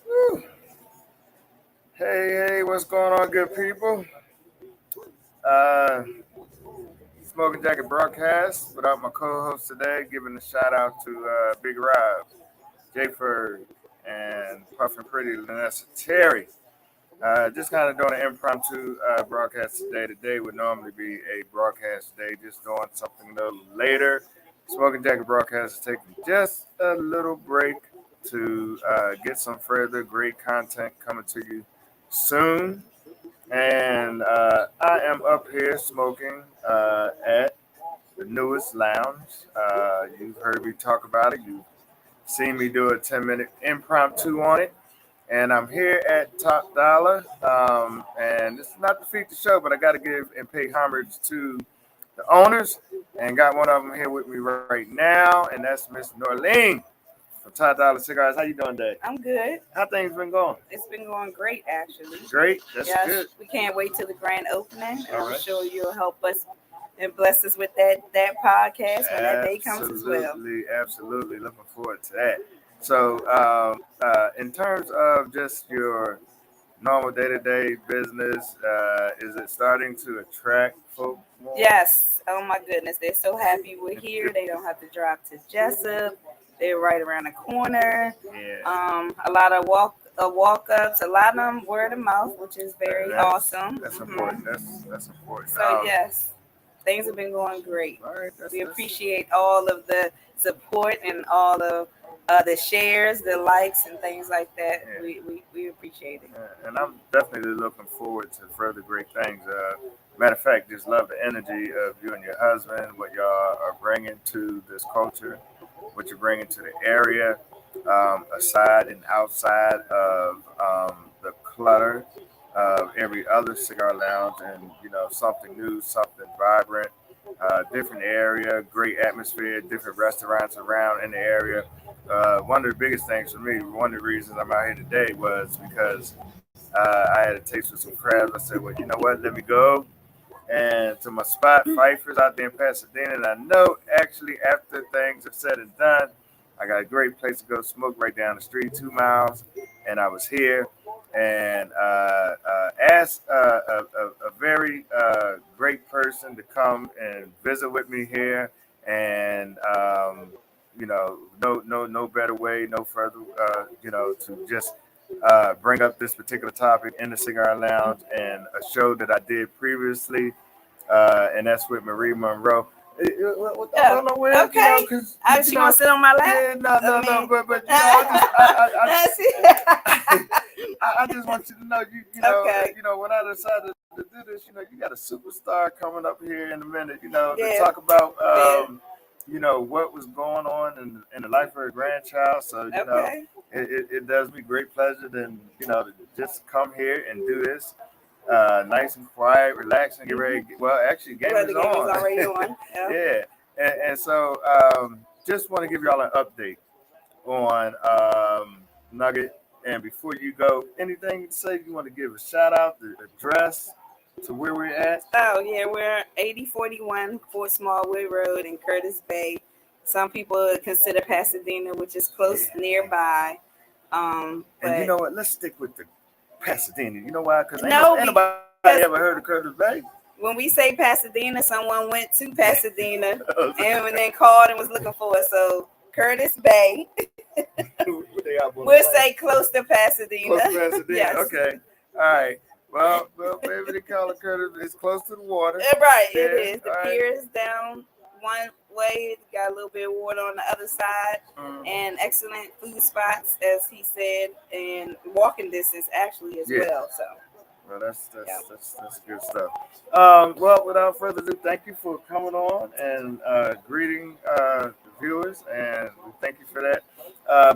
Woo. Hey, what's going on, good people? Uh, Smoking Jacket Broadcast without my co-host today, giving a shout out to Big Rob, J Ferg, and Puffin Pretty Lenessa Terry. Just kind of doing an impromptu broadcast today. Today would normally be a broadcast day, just doing something a little later. Smoking Jacket Broadcast is taking just a little break to get some further great content coming to you soon. And I am up here smoking at the newest lounge. You've heard me talk about it. You've seen me do a 10-minute impromptu on it. And I'm here at Top Dollar. And this is not to feed the show, but I got to give and pay homage to the owners. And got one of them here with me right now, and that's Miss Norlene from Top Dollar Cigars. How you doing today? I'm good. How things been going? It's been going great, actually. Great. That's Yes, good. we can't wait till the grand opening. All I'm right. sure you'll help us and bless us with that podcast when that day comes as well. Absolutely. Looking forward to that. So, in terms of just your normal day-to-day business, is it starting to attract folk more? Yes. Oh my goodness, they're so happy we're here. They don't have to drive to Jessup. They're right around the corner. Yeah. A lot of walk-ups. A lot of them word of mouth, which is very awesome. That's important. That's important. So yes, things have been going great. All right. We appreciate all of the support and all of the shares, the likes, and things like that. Yeah. We appreciate it. And I'm definitely looking forward to further great things. Matter of fact, just love the energy of you and your husband, what y'all are bringing to this culture, what you're bringing to the area, aside and outside of the clutter of every other cigar lounge, and something new, something vibrant, different area, great atmosphere, different restaurants around in the area. One of the biggest things for me, one of the reasons I'm out here today was because I had a taste with some crabs. I said, well, you know what, let me go. And to my spot, Pfeiffer's out there in Pasadena. And I know actually after things are said and done, I got a great place to go smoke right down the street, 2 miles. And I was here and asked a very great person to come and visit with me here. And, no better way, no further, to just bring up this particular topic in the Cigar Lounge and a show that I did previously, and that's with Marie Monroe. I don't know where, okay. She want to sit on my lap? Yeah, no, but I just want you to know, Okay. When I decided to do this, you got a superstar coming up here in a minute, to talk about, what was going on in the life of her grandchild. So, it does me great pleasure then, to just come here and do this. Nice and quiet, relax, and get ready. Well, actually, game is on. Already on. Yeah. And so just want to give y'all an update on Nugget. And before you go, anything to say, you want to give a shout out, the address to where we're at? Oh, yeah, we're 8041 Fort Smallwood Road in Curtis Bay. Some people consider Pasadena, which is close nearby. And you know what? Let's stick with the Pasadena. You know why? Because nobody ever heard of Curtis Bay. When we say Pasadena, someone went to Pasadena and then called and was looking for us. So Curtis Bay. We'll say close to Pasadena. Close to Pasadena. Yes. Okay. All right. Well, maybe they call it Curtis. It's close to the water. Right. Yeah. It is. The pier is down one way. It's got a little bit of water on the other side, and excellent food spots, as he said, and walking distance actually as well. So. Well, that's good stuff. Well, without further ado, thank you for coming on and greeting the viewers, and thank you for that.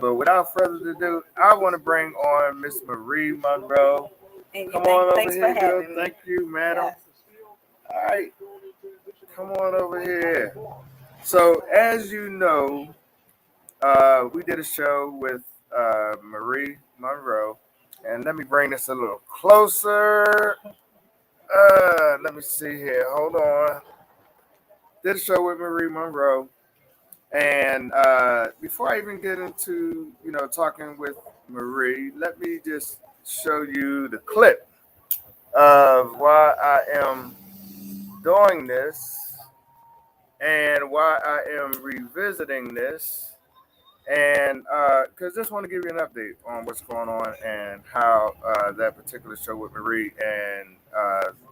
But without further ado, I want to bring on Miss Marie Monroe. Come on over here, girl. Thank you, madam. Yes. All right, come on over here. So, as you know, we did a show with Marie Monroe. And let me bring this a little closer. Let me see here. Hold on. Did a show with Marie Monroe. And before I even get into, talking with Marie, let me just show you the clip of why I am doing this and why I am revisiting this. And because just want to give you an update on what's going on and how that particular show with Marie and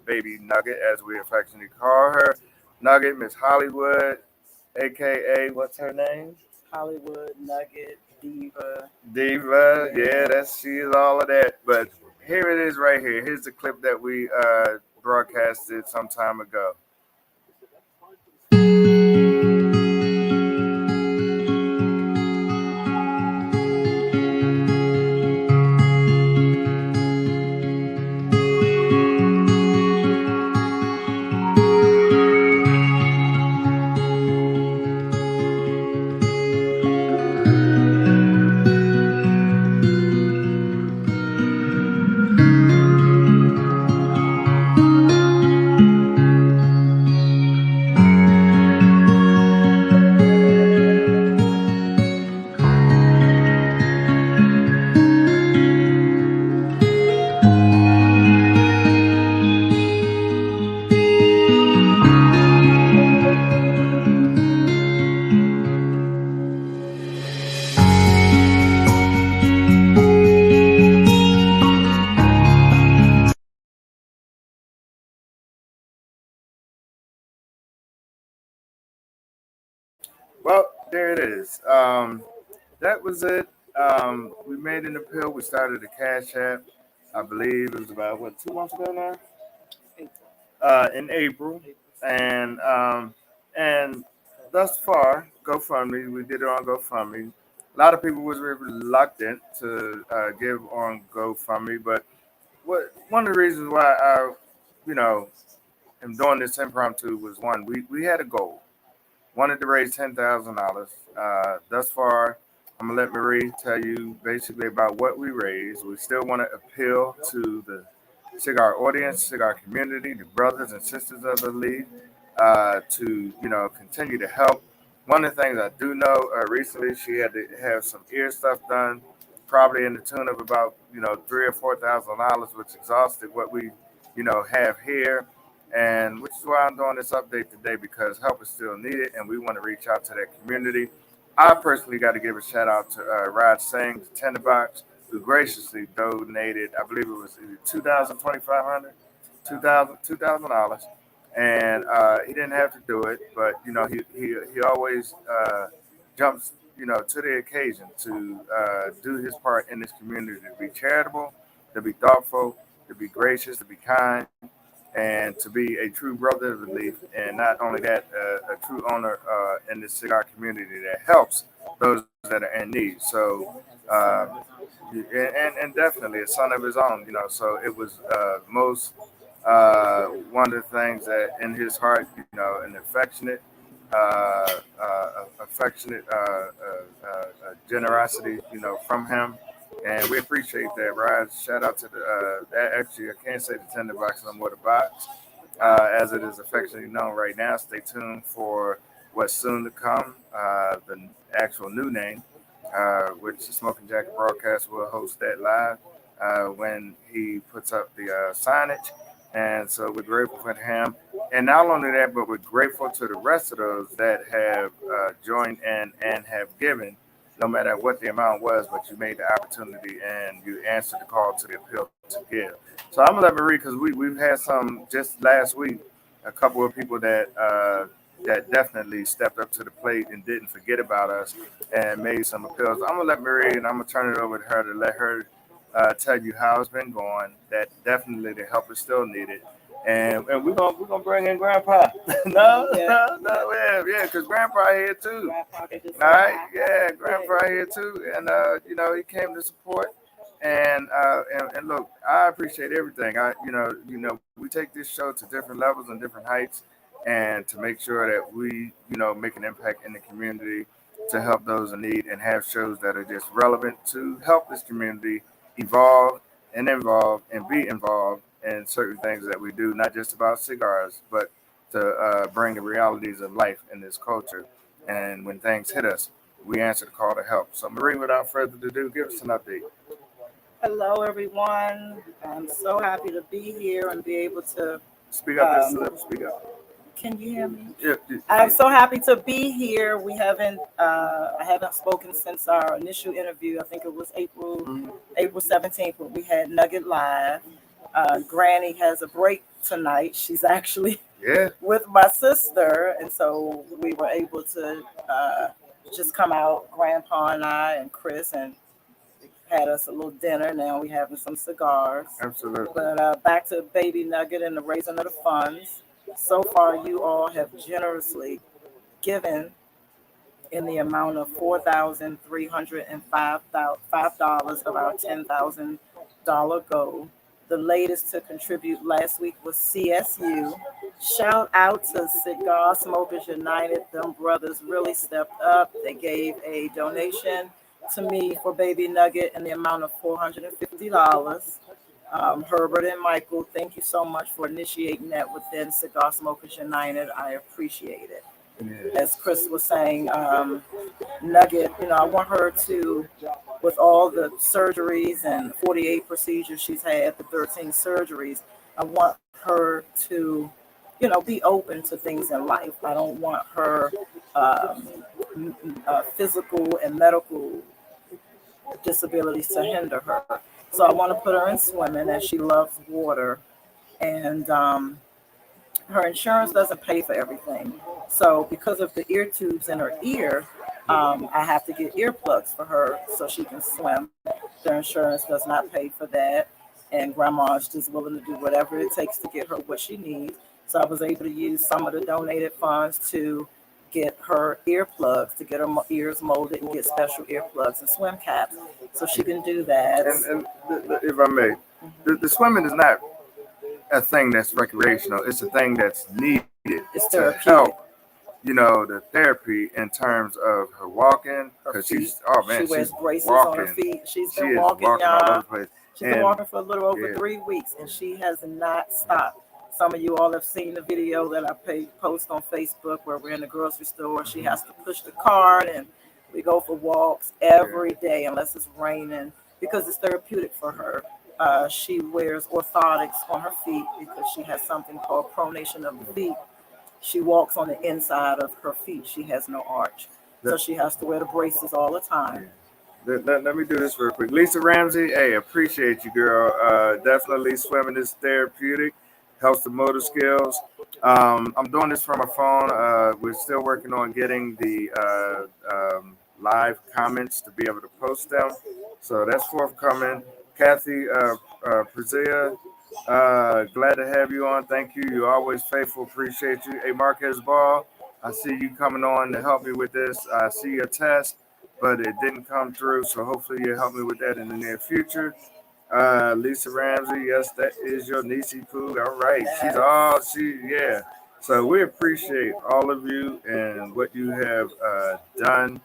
baby Nugget, as we affectionately call her, Nugget, Miss Hollywood, aka what's her name? Hollywood Nugget Diva. Diva, yeah, she's all of that. But here it is right here. Here's the clip that we broadcasted some time ago. Well, there it is. That was it. We made an appeal. We started a cash app. I believe it was about what 2 months ago now. In April, and thus far, GoFundMe. We did it on GoFundMe. A lot of people was reluctant to give on GoFundMe, but one of the reasons why I, you know, am doing this impromptu was one. We had a goal. Wanted to raise $10,000. Thus far, I'm gonna let Marie tell you basically about what we raised. We still want to appeal to the cigar audience, cigar community, the brothers and sisters of the league, to continue to help. One of the things I do know, recently she had to have some ear stuff done, probably in the tune of about $3,000 or $4,000, which exhausted what we have here. And which is why I'm doing this update today, because help is still needed and we want to reach out to that community. I personally got to give a shout out to Raj Singh, the Tinderbox, who graciously donated, I believe it was either 2,000, $2,000, and he didn't have to do it, but he always jumps to the occasion to do his part in this community, to be charitable, to be thoughtful, to be gracious, to be kind, and to be a true brother of belief, and not only that, a true owner in the cigar community that helps those that are in need. So, and definitely a son of his own, So it was most one of the things that in his heart, an affectionate generosity, from him. And we appreciate that, Ryan. Shout out to actually, I can't say the tender box no more, the box, as it is affectionately known right now. Stay tuned for what's soon to come, the actual new name, which the Smoking Jacket broadcast will host that live when he puts up the signage. And so we're grateful for him. And not only that, but we're grateful to the rest of those that have joined in and have given, no matter what the amount was, but you made the opportunity and you answered the call to the appeal to give. So I'm gonna let Marie, because we've had some just last week, a couple of people that definitely stepped up to the plate and didn't forget about us and made some appeals. I'm gonna let Marie, and I'm gonna turn it over to her to let her tell you how it's been going. That definitely the help is still needed. And we're gonna bring in Grandpa. No, yeah, because Grandpa here too. All right, yeah, Grandpa here too, and he came to support. And look, I appreciate everything. We take this show to different levels and different heights, and to make sure that we, make an impact in the community to help those in need and have shows that are just relevant to help this community evolve and involve and be involved in certain things that we do, not just about cigars, but to bring the realities of life in this culture. And when things hit us, we answer the call to help. So, Marie, without further ado, give us an update. Hello, everyone. I'm so happy to be here and be able to. Speak up just a little. Speak up. Can you hear me? Yeah. I'm so happy to be here. I haven't spoken since our initial interview. I think it was April 17th when we had Nugget Live. Granny has a break tonight. She's actually with my sister, and so we were able to just come out, Grandpa and I and Chris, and had us a little dinner. Now we having some cigars. Absolutely. But back to Baby Nugget and the raising of the funds. So far, you all have generously given in the amount of $4,305 of our $10,000 goal. The latest to contribute last week was CSU. Shout out to Cigar Smokers United. Them brothers really stepped up. They gave a donation to me for Baby Nugget in the amount of $450. Herbert and Michael, thank you so much for initiating that within Cigar Smokers United. I appreciate it. Yeah. As Chris was saying, Nugget, I want her to, with all the surgeries and 48 procedures she's had, the 13 surgeries, I want her to, be open to things in life. I don't want her physical and medical disabilities to hinder her. So I want to put her in swimming, as she loves water. And her insurance doesn't pay for everything. So because of the ear tubes in her ear, I have to get earplugs for her so she can swim. Their insurance does not pay for that. And grandma is just willing to do whatever it takes to get her what she needs. So I was able to use some of the donated funds to get her earplugs, to get her ears molded and get special earplugs and swim caps so she can do that. And if I may, the swimming is not a thing that's recreational. It's a thing that's needed to help, the therapy in terms of her walking. Because she wears braces on her feet. She's been walking, y'all. All over the place. She's been walking for a little over 3 weeks, and she has not stopped. Some of you all have seen the video that I post on Facebook where we're in the grocery store. She has to push the cart, and we go for walks every day unless it's raining because it's therapeutic for her. She wears orthotics on her feet because she has something called pronation of the feet. She walks on the inside of her feet. She has no arch. So she has to wear the braces all the time. Let me do this real quick. Lisa Ramsey, hey, appreciate you, girl. Definitely swimming is therapeutic, helps the motor skills. I'm doing this from my phone. We're still working on getting the live comments to be able to post them. So that's forthcoming. Kathy Prezia, glad to have you on. Thank you. You're always faithful. Appreciate you. Hey, Marquez Ball, I see you coming on to help me with this. I see your test, but it didn't come through. So hopefully you'll help me with that in the near future. Lisa Ramsey, yes, that is your niecey Pooh. All right. Yeah. So we appreciate all of you and what you have done.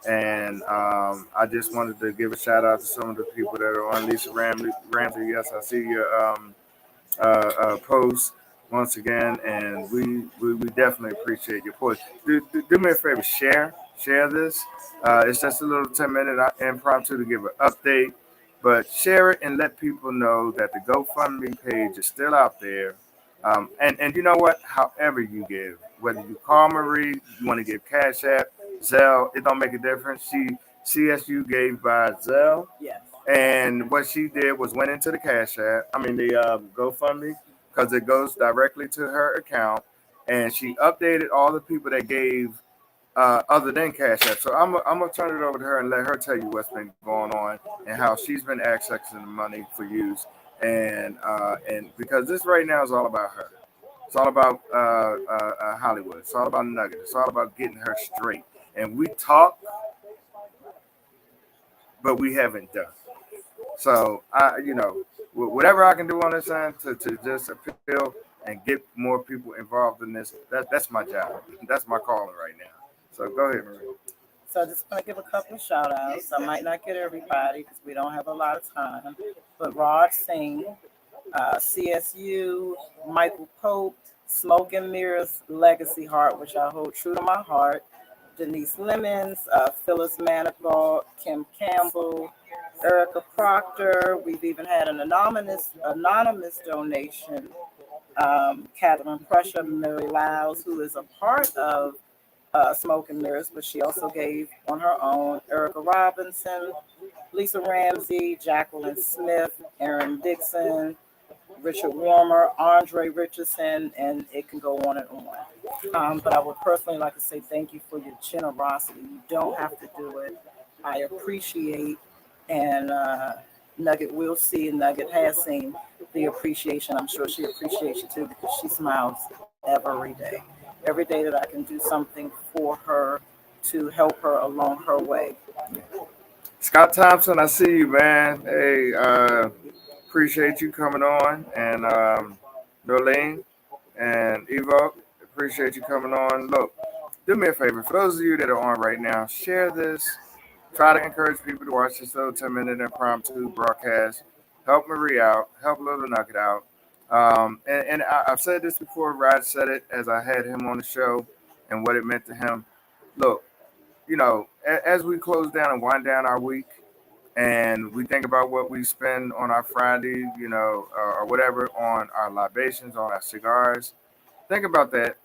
And I just wanted to give a shout out to some of the people that are on Lisa Ramsey. Yes, I see your post once again, and we definitely appreciate your post. Do me a favor, share this. It's just a little 10-minute impromptu to give an update, but share it and let people know that the GoFundMe page is still out there. And you know what? However you give, whether you call Marie, you want to give Cash App, Zelle, it don't make a difference. CSU gave by Zelle. Yes. And what she did was went into the Cash App, the GoFundMe, because it goes directly to her account. And she updated all the people that gave other than Cash App. So I'm going to turn it over to her and let her tell you what's been going on and how she's been accessing the money for use. And because this right now is all about her. It's all about Hollywood. It's all about Nugget. It's all about getting her straight. And we talk, but we haven't done. So whatever I can do on this end to just appeal and get more people involved in this, that's my job. That's my calling right now. So go ahead, Marie. So I just want to give a couple of shout outs. I might not get everybody because we don't have a lot of time. But Rod Singh, CSU, Michael Pope, Smoke and Mirrors Legacy Heart, which I hold true to my heart. Denise Lemons, Phyllis Manigault, Kim Campbell, Erica Proctor. We've even had an anonymous donation. Catherine Prussia, Mary Lyles, who is a part of Smoke and Mirrors, but she also gave on her own. Erica Robinson, Lisa Ramsey, Jacqueline Smith, Aaron Dixon, Richard Warmer, Andre Richardson, and it can go on and on. But I would personally like to say thank you for your generosity. You don't have to do it. I appreciate, and Nugget will see, and Nugget has seen the appreciation. I'm sure she appreciates you too because she smiles every day. Every day that I can do something for her to help her along her way. Scott Thompson, I see you, man. Hey, appreciate you coming on, and Darlene and Evo, appreciate you coming on. Look, do me a favor. For those of you that are on right now, share this. Try to encourage people to watch this little 10-minute impromptu broadcast. Help Marie out. Help Little Nugget out. I've said this before. Rod said it as I had him on the show and what it meant to him. Look, as we close down and wind down our week, and we think about what we spend on our Friday, or whatever, on our libations, on our cigars. Think about that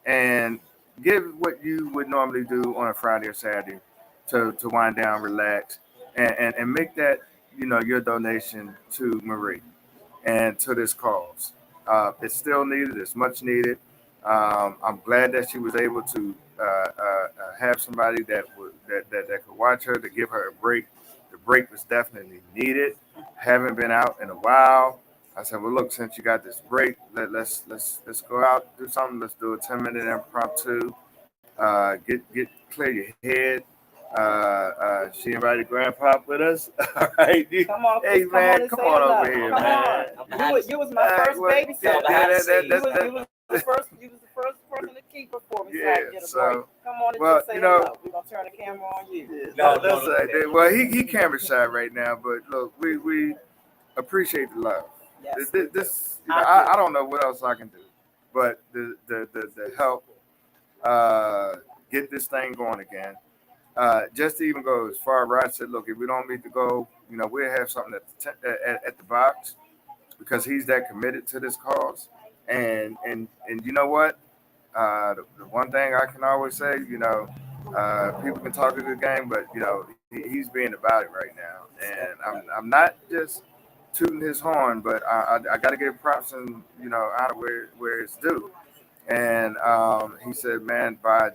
and give what you would normally do on a Friday or Saturday to wind down, relax, and make that, your donation to Marie and to this cause. It's still needed. It's much needed. I'm glad that she was able to have somebody that could watch her, to give her a break. The break was definitely needed. Haven't been out in a while. I said, well, look, since you got this break, let's go out, do something. Let's do a 10-minute impromptu. Get clear your head. She invited Grandpa with us. All right, Come on, hey man, come on over here, come man. On. You was my first baby You was the first person to keep her for me. Yeah, so I get a break. Come on and well, just say hello. We're gonna turn the camera on you. Well, he camera shy right now, but look, we appreciate the love. Yes, This I don't know what else I can do, but the help get this thing going again. Just to even go as far, Rod said, look, if we don't meet the goal, we'll have something at the box, because he's that committed to this cause. And you know what? The one thing I can always say, people can talk a good game, but he's being about it right now. And I'm not just tooting his horn, but I got to give props and honor where it's due. And he said, man, by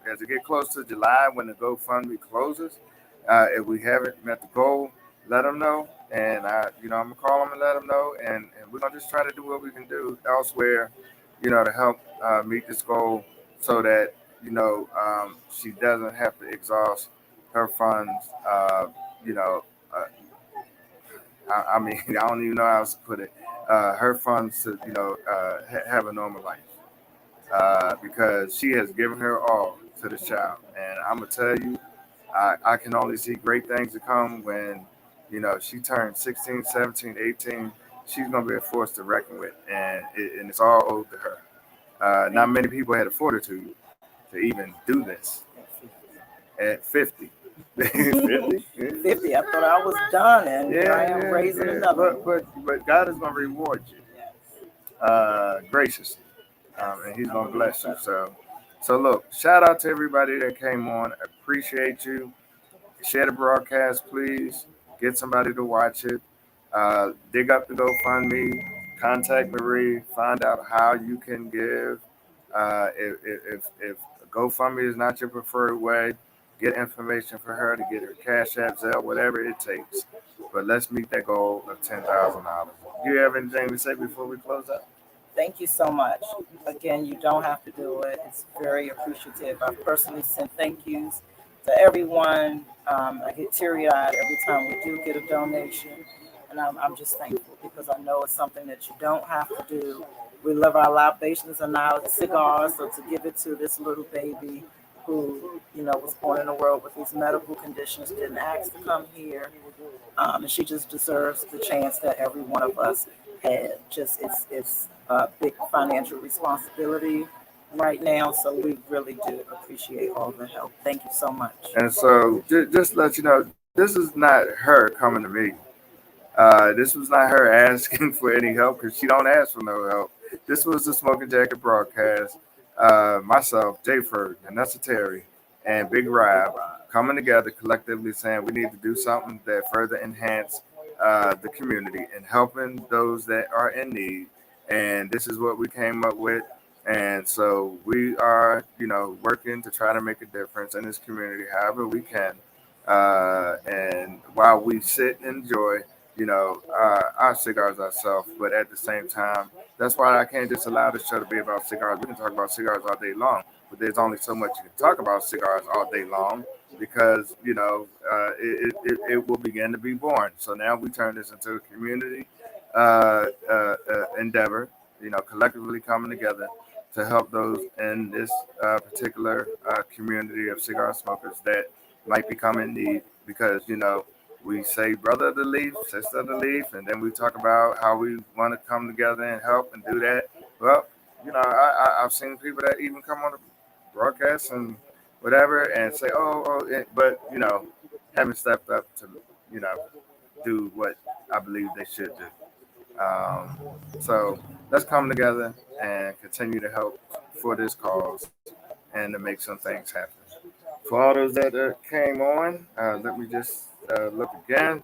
as it get close to July, when the GoFundMe closes, if we haven't met the goal, let them know. And I'm gonna call them and let them know. And we're gonna just try to do what we can do elsewhere, to help meet this goal, so that she doesn't have to exhaust her funds. I mean, I don't even know how else to put it. Her funds to have a normal life. Because she has given her all to the child. And I'm going to tell you, I can only see great things to come when, she turns 16, 17, 18. She's going to be a force to reckon with. And it's all owed to her. Not many people had the fortitude to even do this at 50. 50? 50. I thought I was done, and I am raising another. But God is going to reward you graciously. And he's gonna bless you. So look, shout out to everybody that came on. I appreciate you. Share the broadcast, please. Get somebody to watch it. Dig up the GoFundMe. Contact Marie. Find out how you can give. If GoFundMe is not your preferred way, get information for her to get her Cash App, Zelle, whatever it takes. But let's meet that goal of $10,000. Do you have anything to say before we close out? Thank you so much. Again, you don't have to do it. It's very appreciative. I personally send thank yous to everyone. I get teary-eyed every time we do get a donation. And I'm just thankful, because I know it's something that you don't have to do. We love our libations and our cigars. So to give it to this little baby who, was born in the world with these medical conditions, didn't ask to come here. And she just deserves the chance that every one of us had. It's a big financial responsibility, right now. So we really do appreciate all the help. Thank you so much. And so just to let you know, this is not her coming to me. This was not her asking for any help because she don't ask for no help. This was the Smoking Jacket broadcast. Myself, Jay Ferg, Lenessa Terry, and Big Rob coming together collectively saying we need to do something that further enhance the community and helping those that are in need. And this is what we came up with. And so we are, working to try to make a difference in this community however we can. And while we sit and enjoy our cigars ourselves, but at the same time, that's why I can't just allow this show to be about cigars. We can talk about cigars all day long, but there's only so much you can talk about cigars all day long because, it will begin to be boring. So now we turn this into a community endeavor, collectively coming together to help those in this particular community of cigar smokers that might become in need because, we say brother of the leaf, sister of the leaf, and then we talk about how we want to come together and help and do that. Well, I've seen people that even come on the broadcast and whatever and say, but haven't stepped up to, you know, do what I believe they should do. So let's come together and continue to help for this cause and to make some things happen. For all those that came on, let me just look again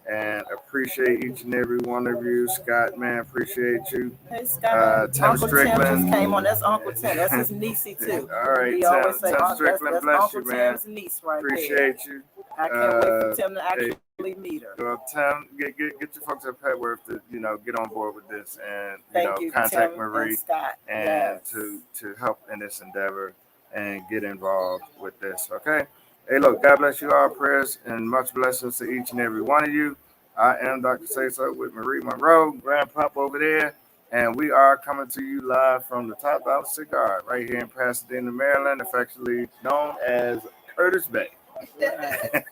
and appreciate each and every one of you. Scott, man, appreciate you. Hey, Scott. Tim Uncle Tim Strickland. just came on. That's Uncle Tim. That's his niecey too. All right, He always say, Tim "Unc, Strickland, that's bless Uncle you, man. Tim's niece right there." Appreciate you. I can't wait for Tim to Hey, actually meet her. well, Tim, get your folks at Petworth to get on board with this and Thank you, contact Tim Marie and Scott. and Yes. to help in this endeavor and get involved with this. Okay. Hey, look, God bless you all. Prayers and much blessings to each and every one of you. I am Dr. Sayso with Marie Monroe, Grand Pop over there, and we are coming to you live from the Top Dollar Cigar right here in Pasadena, Maryland, affectionately known as Curtis Bay. Right.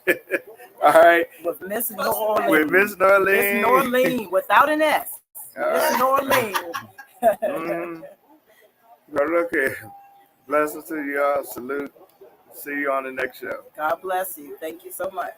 All right. With Miss Norlene. With Miss Norlene. Miss Norlene without an S. Miss Norlene. Mm-hmm. Now look here. Blessings to y'all. Salute. See you on the next show. God bless you. Thank you so much.